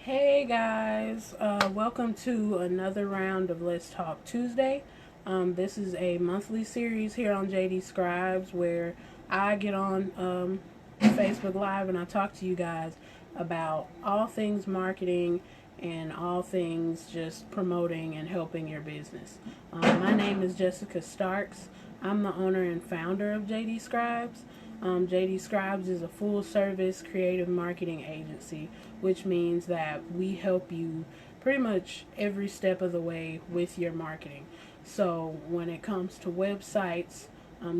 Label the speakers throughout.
Speaker 1: Hey guys, welcome to another round of Let's Talk Tuesday. This is a monthly series here on Scribes where I get on Facebook Live and I talk to you guys about all things marketing and all things just promoting and helping your business. My name is Jessica Starks. I'm the owner and founder of JD Scribes. JD Scribes is a full service creative marketing agency, which means that we help you pretty much every step of the way with your marketing. So, when it comes to websites,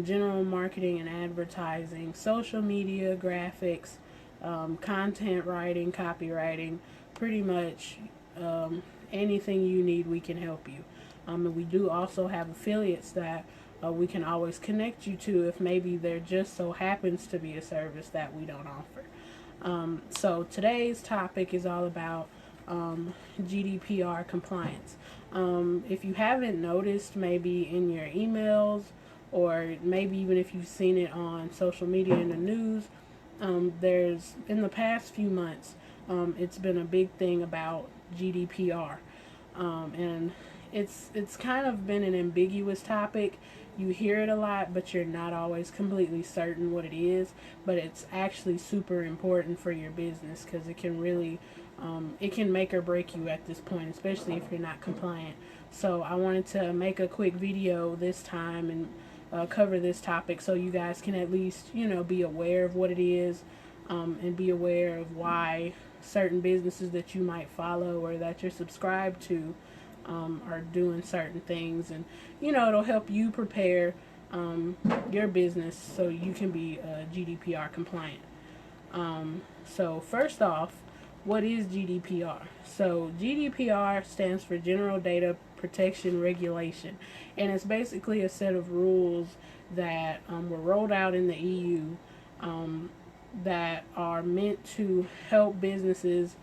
Speaker 1: general marketing and advertising, social media, graphics, content writing, copywriting, pretty much anything you need, we can help you. And we do also have affiliates that we can always connect you to if maybe there just so happens to be a service that we don't offer. So today's topic is all about GDPR compliance. If you haven't noticed, maybe in your emails or maybe even if you've seen it on social media in the news, there's in the past few months, it's been a big thing about GDPR, and it's kind of been an ambiguous topic. You hear it a lot, but you're not always completely certain what it is. But it's actually super important for your business because it can really, it can make or break you at this point, especially if you're not compliant. So I wanted to make a quick video this time and cover this topic so you guys can at least, be aware of what it is, and be aware of why certain businesses that you might follow or that you're subscribed to are doing certain things, and it'll help you prepare your business so you can be GDPR compliant. So first off, what is GDPR? So GDPR stands for General Data Protection Regulation, and it's basically a set of rules that were rolled out in the EU, that are meant to help businesses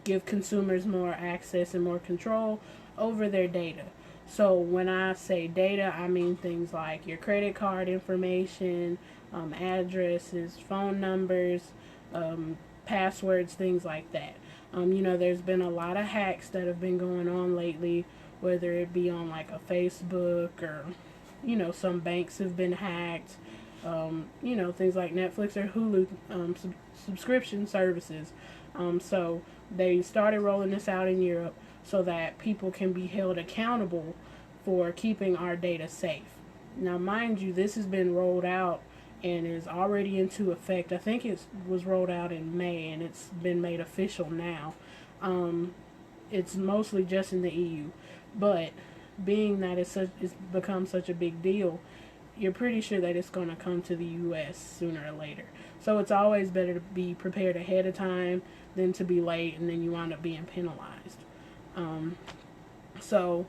Speaker 1: give consumers more access and more control over their data. So when I say data, I mean things like your credit card information, addresses, phone numbers, passwords, things like that. There's been a lot of hacks that have been going on lately, whether it be on like a Facebook or, some banks have been hacked. Things like Netflix or Hulu subscription services. So they started rolling this out in Europe so that people can be held accountable for keeping our data safe. Now, mind you, this has been rolled out and is already into effect. I think it was rolled out in May and it's been made official now. It's mostly just in the EU, but being that it's become such a big deal, you're pretty sure that it's going to come to the U.S. sooner or later. So it's always better to be prepared ahead of time than to be late and then you wind up being penalized. So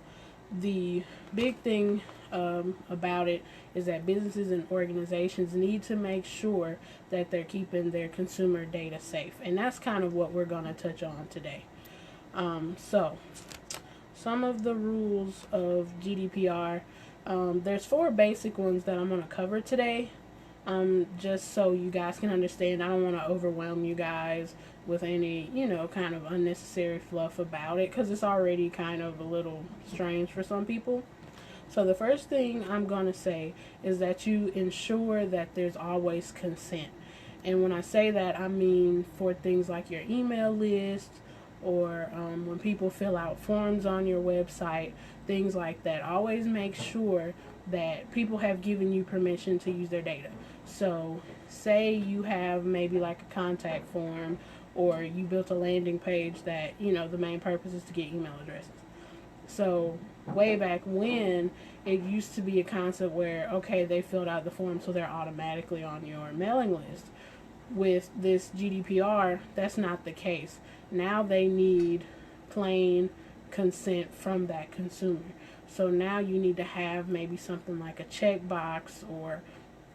Speaker 1: the big thing about it is that businesses and organizations need to make sure that they're keeping their consumer data safe. And that's kind of what we're going to touch on today. So some of the rules of GDPR. There's 4 basic ones that I'm going to cover today, just so you guys can understand. I don't want to overwhelm you guys with any, kind of unnecessary fluff about it, because it's already kind of a little strange for some people. So the first thing I'm going to say is that you ensure that there's always consent. And when I say that, I mean for things like your email list, or when people fill out forms on your website, things like that. Always make sure that people have given you permission to use their data. So say you have maybe like a contact form, or you built a landing page that, the main purpose is to get email addresses. So way back when, it used to be a concept where, okay, they filled out the form so they're automatically on your mailing list. With this GDPR, that's not the case. Now they need plain consent from that consumer. So now you need to have maybe something like a checkbox or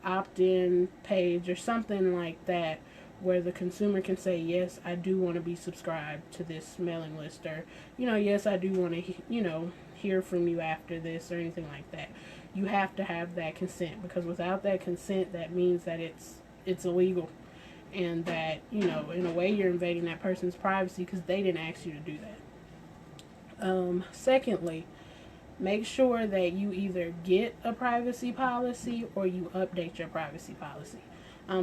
Speaker 1: opt-in page or something like that, where the consumer can say, yes, I do want to be subscribed to this mailing list, or, yes, I do want to, hear from you after this, or anything like that. You have to have that consent, because without that consent, that means that it's illegal. and that, in a way you're invading that person's privacy because they didn't ask you to do that. Secondly, make sure that you either get a privacy policy or you update your privacy policy.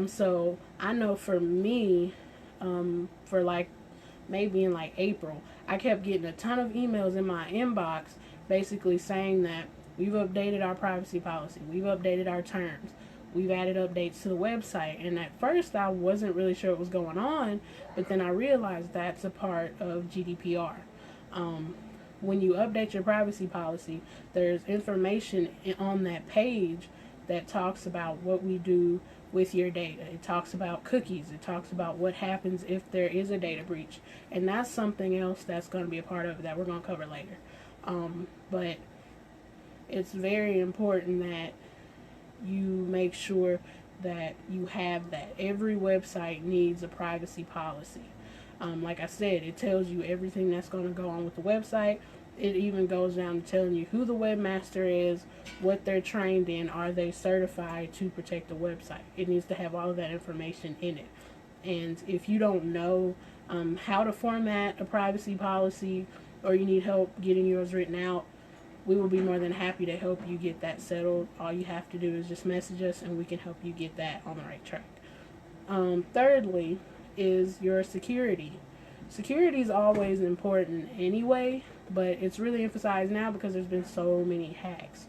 Speaker 1: So I know for me, for like maybe in like April, I kept getting a ton of emails in my inbox basically saying that we've updated our privacy policy, we've updated our terms, we've added updates to the website. And at first I wasn't really sure what was going on, but then I realized that's a part of GDPR. When you update your privacy policy, there's information on that page that talks about what we do with your data. It talks about cookies. It talks about what happens if there is a data breach. And that's something else that's going to be a part of it that we're going to cover later. But it's very important that you make sure that you have that. Every website needs a privacy policy. Like I said, it tells you everything that's going to go on with the website. It even goes down to telling you who the webmaster is, what they're trained in, are they certified to protect the website. It needs to have all of that information in it. And if you don't know how to format a privacy policy, or you need help getting yours written out, we will be more than happy to help you get that settled. All you have to do is just message us and we can help you get that on the right track. Thirdly is your security. Security is always important anyway, but it's really emphasized now because there's been so many hacks.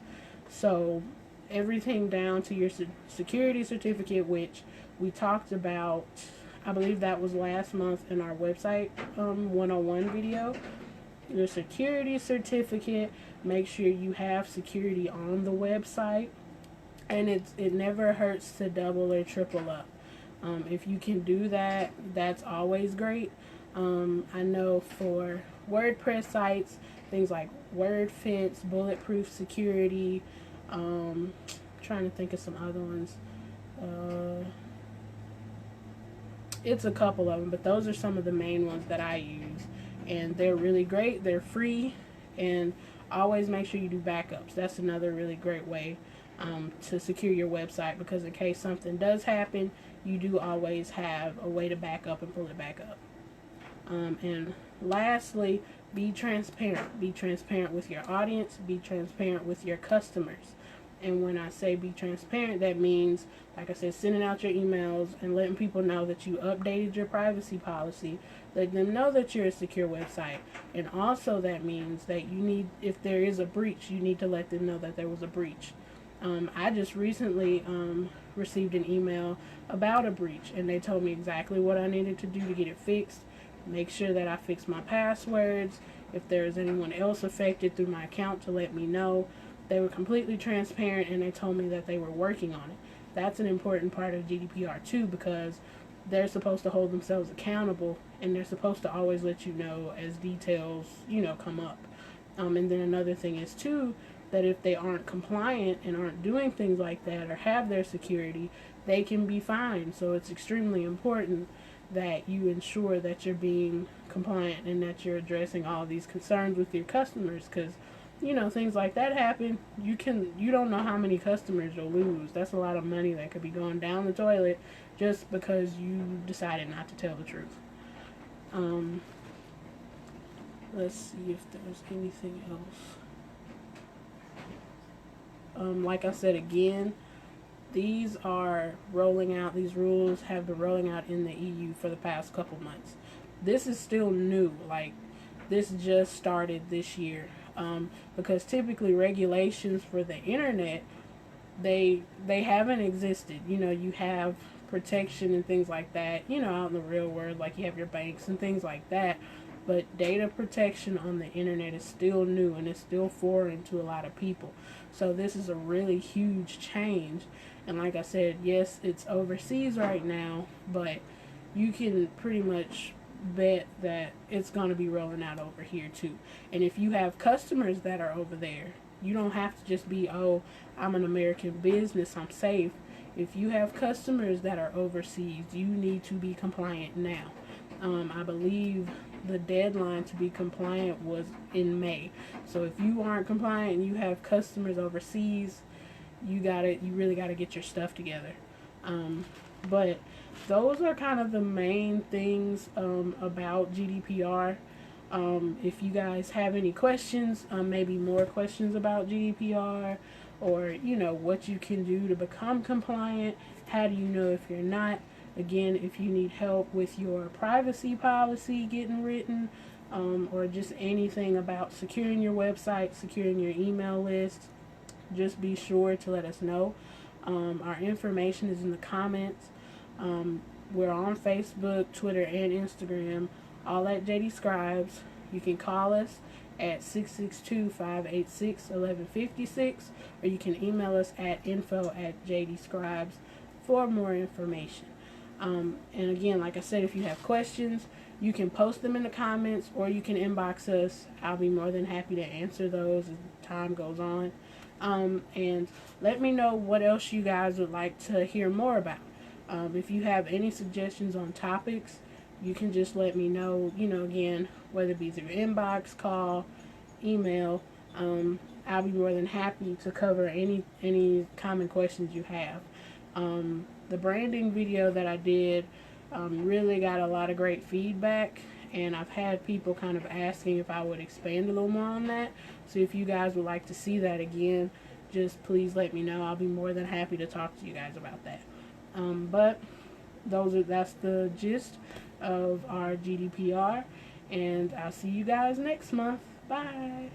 Speaker 1: So everything down to your security certificate, which we talked about, I believe that was last month in our website 101 video. Your security certificate, make sure you have security on the website, and it never hurts to double or triple up. If you can do that, that's always great. I know for WordPress sites, things like WordFence, Bulletproof Security, trying to think of some other ones. It's a couple of them, but those are some of the main ones that I use. And they're really great. They're free. And always make sure you do backups. That's another really great way to secure your website, because in case something does happen, you do always have a way to back up and pull it back up. And lastly, be transparent. Be transparent with your audience. Be transparent with your customers. And when I say be transparent, that means, like I said, sending out your emails and letting people know that you updated your privacy policy. Let them know that you're a secure website. And also that means that you need, if there is a breach, you need to let them know that there was a breach. I just recently received an email about a breach, and they told me exactly what I needed to do to get it fixed. Make sure that I fix my passwords. If there's anyone else affected through my account, to let me know. They were completely transparent, and they told me that they were working on it. That's an important part of GDPR too, because they're supposed to hold themselves accountable, and they're supposed to always let you know as details, come up. And then another thing is too, that if they aren't compliant and aren't doing things like that or have their security, they can be fined. So it's extremely important that you ensure that you're being compliant and that you're addressing all these concerns with your customers, because things like that happen. You don't know how many customers you'll lose. That's a lot of money that could be going down the toilet just because you decided not to tell the truth. Let's see if there's anything else. Like I said again, these are rolling out. These rules have been rolling out in the EU for the past couple months. This is still new. Like, this just started this year. Because typically regulations for the internet, they haven't existed. You have protection and things like that, out in the real world, like you have your banks and things like that. But data protection on the internet is still new, and it's still foreign to a lot of people. So this is a really huge change. And like I said, yes, it's overseas right now, but you can pretty much bet that it's going to be rolling out over here too. And if you have customers that are over there, you don't have to just be, oh, I'm an American business, I'm safe. If you have customers that are overseas, you need to be compliant now. I believe the deadline to be compliant was in May. So if you aren't compliant and you have customers overseas, you really got to get your stuff together. But those are kind of the main things about GDPR. If you guys have any questions, maybe more questions about GDPR, or what you can do to become compliant, how do you know if you're not? Again, if you need help with your privacy policy getting written, or just anything about securing your website, securing your email list, just be sure to let us know. Our information is in the comments. We're on Facebook, Twitter, and Instagram, all at JD Scribes. You can call us at 662-586-1156, or you can email us at info@JDScribes for more information. And again, like I said, if you have questions, you can post them in the comments, or you can inbox us. I'll be more than happy to answer those as time goes on. And let me know what else you guys would like to hear more about. If you have any suggestions on topics, you can just let me know, again, whether it be through inbox, call, email. I'll be more than happy to cover any common questions you have. The branding video that I did really got a lot of great feedback, and I've had people kind of asking if I would expand a little more on that. So if you guys would like to see that again, just please let me know. I'll be more than happy to talk to you guys about that. But that's the gist of our GDPR, and I'll see you guys next month. Bye.